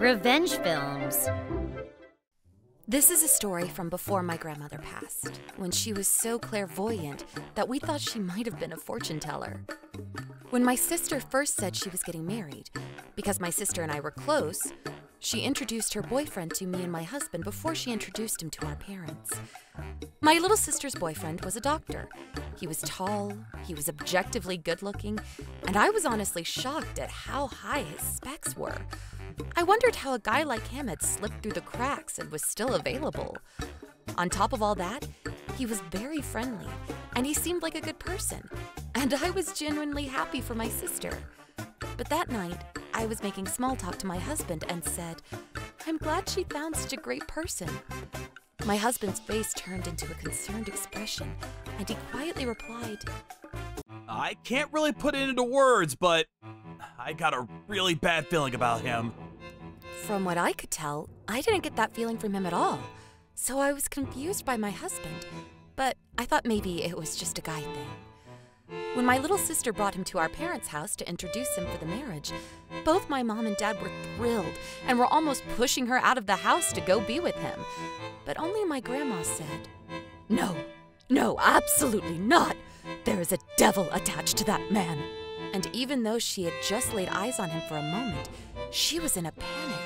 Revenge films. This is a story from before my grandmother passed, when she was so clairvoyant that we thought she might have been a fortune teller. When my sister first said she was getting married, because my sister and I were close, she introduced her boyfriend to me and my husband before she introduced him to our parents. My little sister's boyfriend was a doctor. He was tall, he was objectively good-looking, and I was honestly shocked at how high his specs were. I wondered how a guy like him had slipped through the cracks and was still available. On top of all that, he was very friendly, and he seemed like a good person, and I was genuinely happy for my sister. But that night, I was making small talk to my husband and said, "I'm glad she found such a great person." My husband's face turned into a concerned expression, and he quietly replied, I can't really put it into words, but I got a really bad feeling about him. From what I could tell, I didn't get that feeling from him at all. So I was confused by my husband, but I thought maybe it was just a guy thing. When my little sister brought him to our parents' house to introduce him for the marriage, both my mom and dad were thrilled and were almost pushing her out of the house to go be with him. But only my grandma said, No, absolutely not. There is a devil attached to that man." And even though she had just laid eyes on him for a moment, she was in a panic.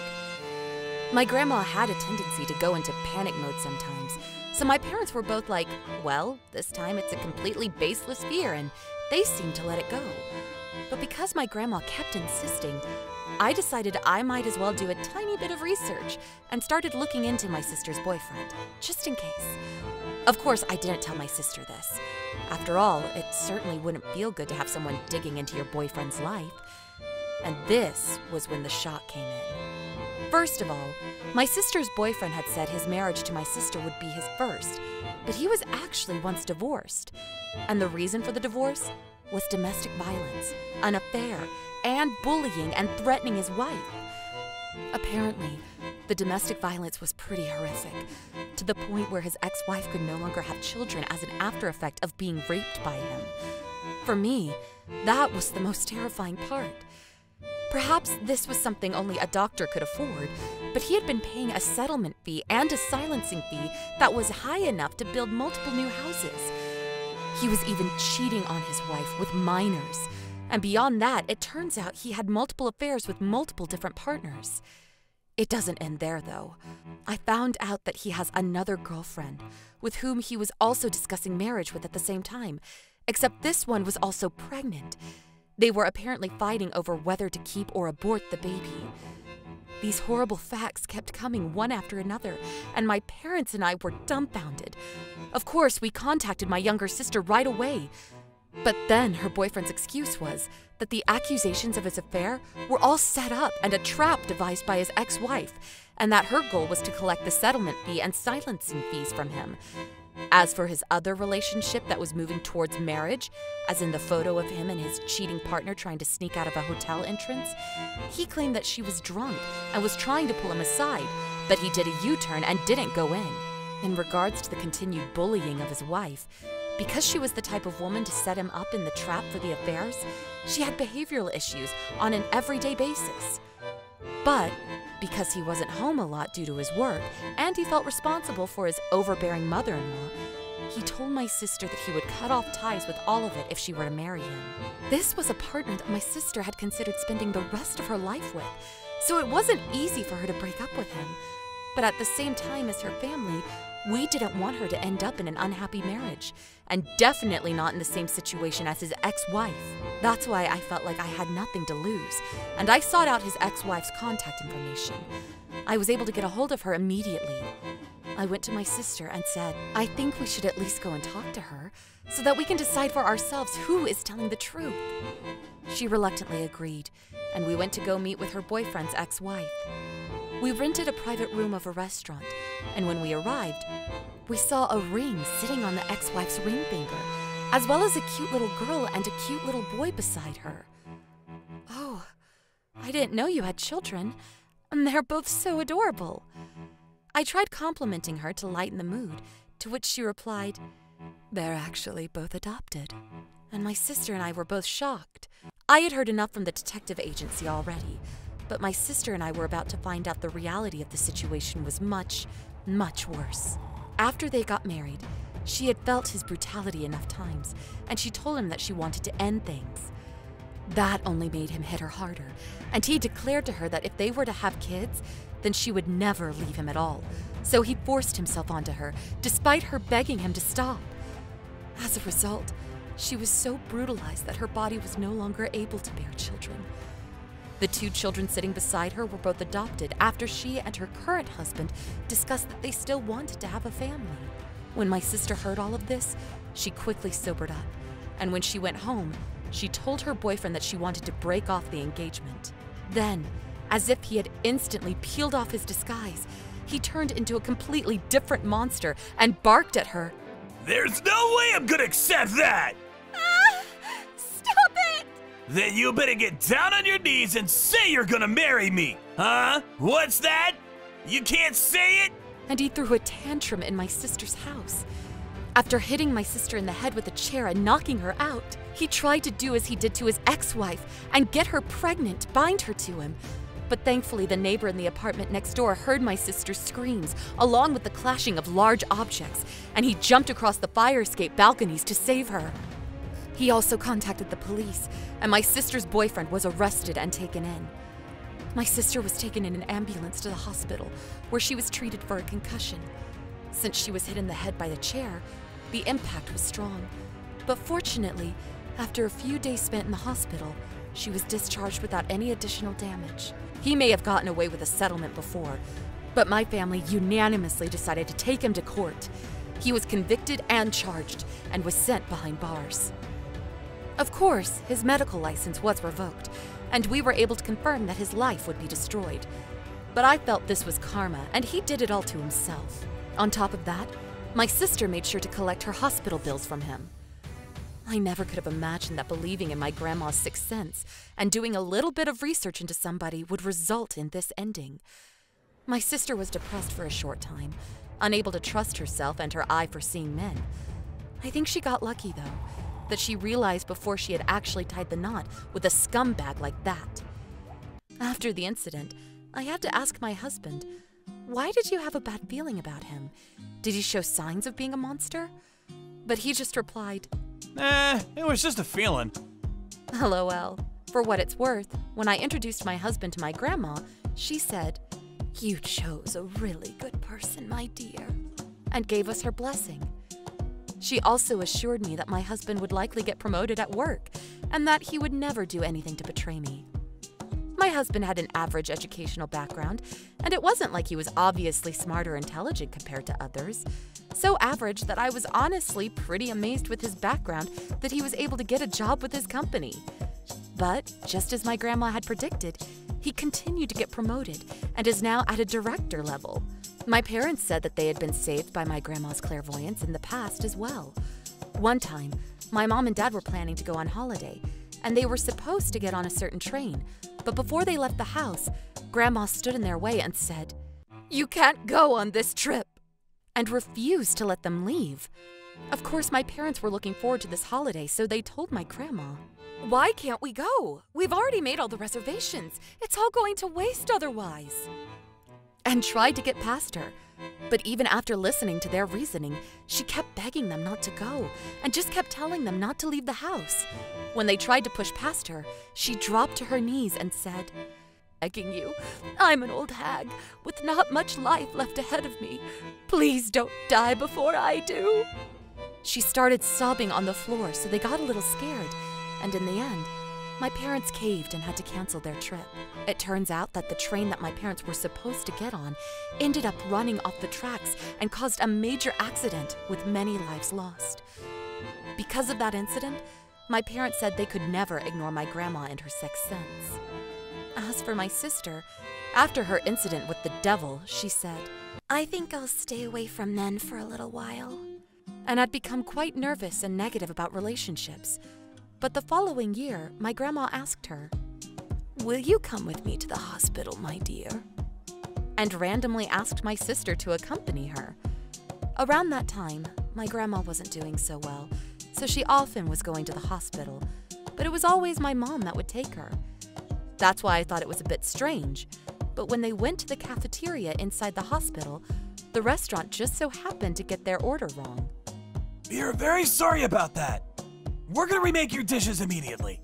My grandma had a tendency to go into panic mode sometimes, so my parents were both like, well, this time it's a completely baseless fear, and they seemed to let it go. But because my grandma kept insisting, I decided I might as well do a tiny bit of research and started looking into my sister's boyfriend, just in case. Of course, I didn't tell my sister this. After all, it certainly wouldn't feel good to have someone digging into your boyfriend's life. And this was when the shock came in. First of all, my sister's boyfriend had said his marriage to my sister would be his first, but he was actually once divorced. And the reason for the divorce was domestic violence, an affair, and bullying and threatening his wife. Apparently, the domestic violence was pretty horrific, to the point where his ex-wife could no longer have children as an after effect of being raped by him. For me, that was the most terrifying part. Perhaps this was something only a doctor could afford, but he had been paying a settlement fee and a silencing fee that was high enough to build multiple new houses. He was even cheating on his wife with minors. And beyond that, it turns out he had multiple affairs with multiple different partners. It doesn't end there, though. I found out that he has another girlfriend, with whom he was also discussing marriage with at the same time, except this one was also pregnant. They were apparently fighting over whether to keep or abort the baby. These horrible facts kept coming one after another, and my parents and I were dumbfounded. Of course, we contacted my younger sister right away. But then her boyfriend's excuse was that the accusations of his affair were all set up and a trap devised by his ex-wife, and that her goal was to collect the settlement fee and silencing fees from him. As for his other relationship that was moving towards marriage, as in the photo of him and his cheating partner trying to sneak out of a hotel entrance, he claimed that she was drunk and was trying to pull him aside, but he did a U-turn and didn't go in. In regards to the continued bullying of his wife, because she was the type of woman to set him up in the trap for the affairs, she had behavioral issues on an everyday basis. But because he wasn't home a lot due to his work, and he felt responsible for his overbearing mother-in-law, he told my sister that he would cut off ties with all of it if she were to marry him. This was a partner that my sister had considered spending the rest of her life with, so it wasn't easy for her to break up with him. But at the same time as her family, we didn't want her to end up in an unhappy marriage, and definitely not in the same situation as his ex-wife. That's why I felt like I had nothing to lose, and I sought out his ex-wife's contact information. I was able to get a hold of her immediately. I went to my sister and said, "I think we should at least go and talk to her, so that we can decide for ourselves who is telling the truth." She reluctantly agreed, and we went to go meet with her boyfriend's ex-wife. We rented a private room of a restaurant, and when we arrived, we saw a ring sitting on the ex-wife's ring finger, as well as a cute little girl and a cute little boy beside her. "Oh, I didn't know you had children, and they're both so adorable." I tried complimenting her to lighten the mood, to which she replied, "They're actually both adopted." And my sister and I were both shocked. I had heard enough from the detective agency already, But my sister and I were about to find out the reality of the situation was much, much worse. After they got married, she had felt his brutality enough times, and she told him that she wanted to end things. That only made him hit her harder, and he declared to her that if they were to have kids, then she would never leave him at all. So he forced himself onto her, despite her begging him to stop. As a result, she was so brutalized that her body was no longer able to bear children. The 2 children sitting beside her were both adopted after she and her current husband discussed that they still wanted to have a family. When my sister heard all of this, she quickly sobered up, and when she went home, she told her boyfriend that she wanted to break off the engagement. Then, as if he had instantly peeled off his disguise, he turned into a completely different monster and barked at her. There's no way I'm gonna accept that! Stop it! Then you better get down on your knees and say you're gonna marry me! Huh? What's that? You can't say it? And he threw a tantrum in my sister's house. After hitting my sister in the head with a chair and knocking her out, he tried to do as he did to his ex-wife and get her pregnant, bind her to him. But thankfully, the neighbor in the apartment next door heard my sister's screams, along with the clashing of large objects, and he jumped across the fire escape balconies to save her. He also contacted the police, and my sister's boyfriend was arrested and taken in. My sister was taken in an ambulance to the hospital, where she was treated for a concussion. Since she was hit in the head by the chair, the impact was strong. But fortunately, after a few days spent in the hospital, she was discharged without any additional damage. He may have gotten away with a settlement before, but my family unanimously decided to take him to court. He was convicted and charged, and was sent behind bars. Of course, his medical license was revoked, and we were able to confirm that his life would be destroyed. But I felt this was karma, and he did it all to himself. On top of that, my sister made sure to collect her hospital bills from him. I never could have imagined that believing in my grandma's sixth sense and doing a little bit of research into somebody would result in this ending. My sister was depressed for a short time, unable to trust herself and her eye for seeing men. I think she got lucky, though, that she realized before she had actually tied the knot with a scumbag like that. After the incident, I had to ask my husband, why did you have a bad feeling about him? Did he show signs of being a monster? But he just replied, It was just a feeling. LOL. For what it's worth, when I introduced my husband to my grandma, she said, "You chose a really good person, my dear," and gave us her blessing. She also assured me that my husband would likely get promoted at work, and that he would never do anything to betray me. My husband had an average educational background, and it wasn't like he was obviously smart or intelligent compared to others. So average that I was honestly pretty amazed with his background that he was able to get a job with his company. But, just as my grandma had predicted, he continued to get promoted and is now at a director level. My parents said that they had been saved by my grandma's clairvoyance in the past as well. One time, my mom and dad were planning to go on holiday, and they were supposed to get on a certain train. But before they left the house, Grandma stood in their way and said, "You can't go on this trip," and refused to let them leave. Of course, my parents were looking forward to this holiday, so they told my grandma, "Why can't we go? We've already made all the reservations. It's all going to waste otherwise." And tried to get past her. But even after listening to their reasoning, she kept begging them not to go and just kept telling them not to leave the house. When they tried to push past her, she dropped to her knees and said, "Begging you, I'm an old hag with not much life left ahead of me. Please don't die before I do." She started sobbing on the floor, so they got a little scared, and in the end, my parents caved and had to cancel their trip. It turns out that the train that my parents were supposed to get on ended up running off the tracks and caused a major accident with many lives lost. Because of that incident, my parents said they could never ignore my grandma and her sixth sense. As for my sister, after her incident with the devil, she said, "I think I'll stay away from men for a little while," and had become quite nervous and negative about relationships. But the following year, my grandma asked her, "Will you come with me to the hospital, my dear?" and randomly asked my sister to accompany her. Around that time, my grandma wasn't doing so well, so she often was going to the hospital, but it was always my mom that would take her. That's why I thought it was a bit strange. But when they went to the cafeteria inside the hospital, the restaurant just so happened to get their order wrong. We are very sorry about that. We're gonna remake your dishes immediately.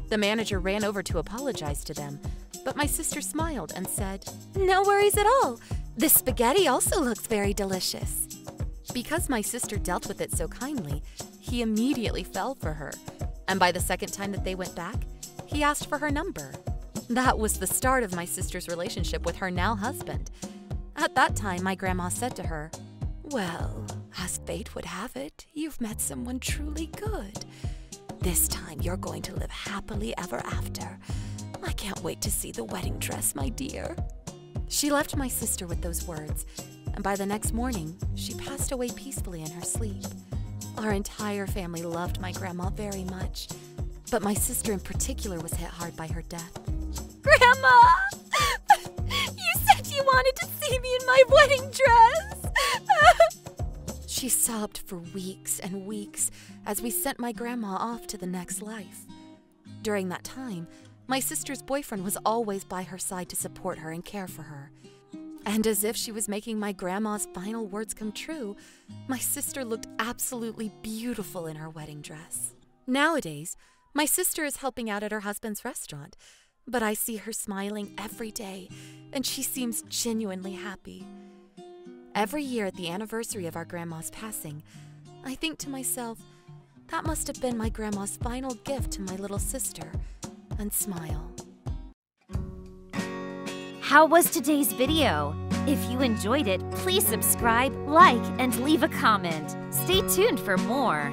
The manager ran over to apologize to them, but my sister smiled and said, "No worries at all. This spaghetti also looks very delicious." Because my sister dealt with it so kindly, he immediately fell for her. And by the second time that they went back, he asked for her number. That was the start of my sister's relationship with her now husband. At that time, my grandma said to her, "Well, as fate would have it, you've met someone truly good. This time you're going to live happily ever after. I can't wait to see the wedding dress, my dear." She left my sister with those words, and by the next morning, she passed away peacefully in her sleep. Our entire family loved my grandma very much, but my sister in particular was hit hard by her death. "Grandma! You said you wanted to see me in my wedding dress!" She sobbed for weeks and weeks as we sent my grandma off to the next life. During that time, my sister's boyfriend was always by her side to support her and care for her. And as if she was making my grandma's final words come true, my sister looked absolutely beautiful in her wedding dress. Nowadays, my sister is helping out at her husband's restaurant, but I see her smiling every day, and she seems genuinely happy. Every year at the anniversary of our grandma's passing, I think to myself, that must have been my grandma's final gift to my little sister, and smile. How was today's video? If you enjoyed it, please subscribe, like, and leave a comment. Stay tuned for more.